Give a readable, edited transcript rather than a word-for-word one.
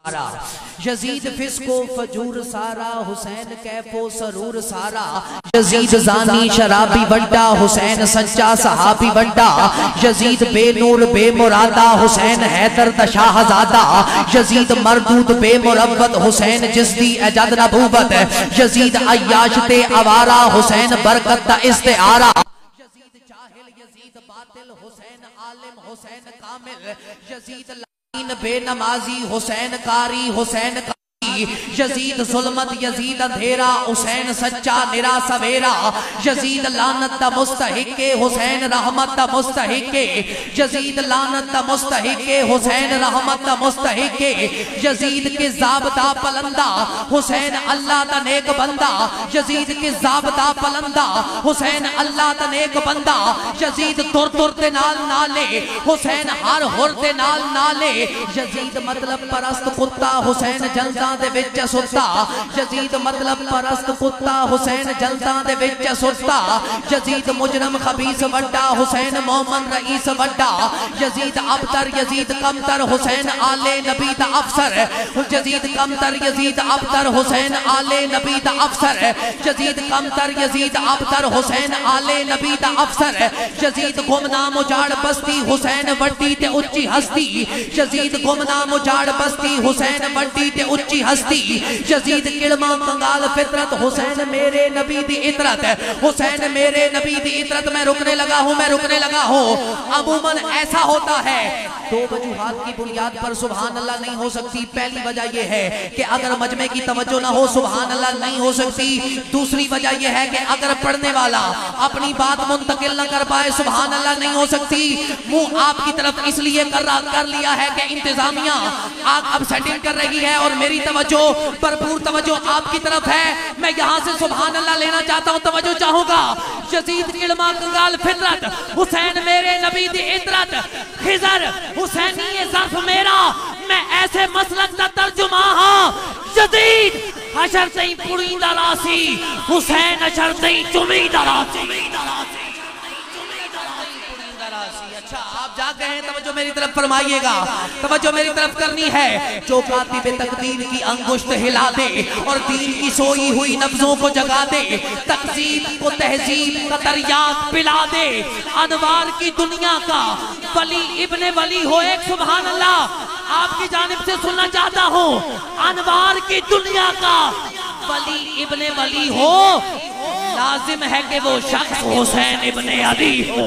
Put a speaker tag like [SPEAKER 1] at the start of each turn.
[SPEAKER 1] یزید فسق و فجور سارا، حسین کیف و سرور سارا، یزید زانی شرابی وڈا، حسین سچا صحابی وڈا، یزید بے نور بے مرادہ، حسین حیدر دا شاہزادہ، یزید مردود بے مربت، حسین جس دی ایجاد نبوت، یزید عیاش تے عوارہ، حسین برکت دا استعارہ، یزید جاہل یزید باطل، حسین عالم حسین کامل، یزید بے نمازی حسین کاری حسین کاری، یزید ظلمت یزید اندھیرا، حسین سچا نرا سویرا، یزید لعنت دا مستحق، حسین رحمت دا مستحق، یزید لعنت دا مستحق، حسین رحمت دا مستحق، یزید کے ضابطہ پلندہ، حسین اللہ دا نیک بندہ، یزید کے ضابطہ پلندہ، حسین اللہ دا نیک بندہ، یزید تر تر تے نال نالے، حسین ہر ہر تے نال نالے، یزید مطلب پرست کتا، حسین جلدہ دے وچ ستا، یزید مطلب پرست کتا، حسین جلدہ دے وچ ستا، یزید مجرم خبیث وڈا، حسین مومن رئیس وڈا، یزید ابتر یزید کمتر، حسین آل نبی دا افسر، یزید کمتر یزید ابتر، حسین آل نبی دا افسر، یزید کمتر یزید ابتر، حسین آل نبی دا افسر، یزید گمنام اجاڑ بستی، حسین وڈی تے اچھی ہستی، یزید گمنام اجاڑ بستی، حسین وڈی تے اچھی ہستی، یزید کڑما کنگال فطرت، حسین میرے نبی دی اطرت، حسین میرے نبی دی اطرت، میں رکنے لگا ہوں، عموماً ایسا ہوتا ہے دو وجوہات کی بنیاد پر سبحان اللہ نہیں ہو سکتی۔ پہلی وجہ یہ ہے کہ اگر مجمع کی توجہ نہ ہو سبحان اللہ نہیں ہو سکتی، دوسری وجہ یہ ہے کہ اگر پڑھنے والا اپنی بات منتقل نہ کر پائے سبحان اللہ نہیں ہو سکتی۔ منہ آپ کی طرف اس لیے کر لیا ہے کہ انتظامیہ اب سیٹنگ کر رہی ہے اور میری توجہ بھرپور توجہ آپ کی طرف ہے، میں یہاں سے سبحان اللہ لینا چاہتا ہوں، توجہ چاہوں گا۔ یزید کڑما کنگال فطرت، حسین میرے نبی دی اطرت، خضر حسینی ظرف میرا، میں ایسے مسلک دا ترجمہ ہاں، یزید حشر تئیں پڑیندہ راسی، حسین حشر تئیں چمیدہ راسی۔ اچھا آپ جا گئے ہیں، توجہ میری طرف فرمائیے گا، توجہ میری طرف کرنی ہے۔ جو کاتب تقدیر کی انگشت ہلا دے اور دین کی سوئی ہوئی نبضوں کو جگا دے، تقسیم کو تہذیب کا تریاق پلا دے، انوار کی دنیا کا ولی ابن ولی ہو، ایک سبحان اللہ آپ کی جانب سے سننا چاہتا ہوں، انوار کی دنیا کا ولی ابن ولی ہو، لازم ہے کہ وہ شخص حسین ابن علی ہو۔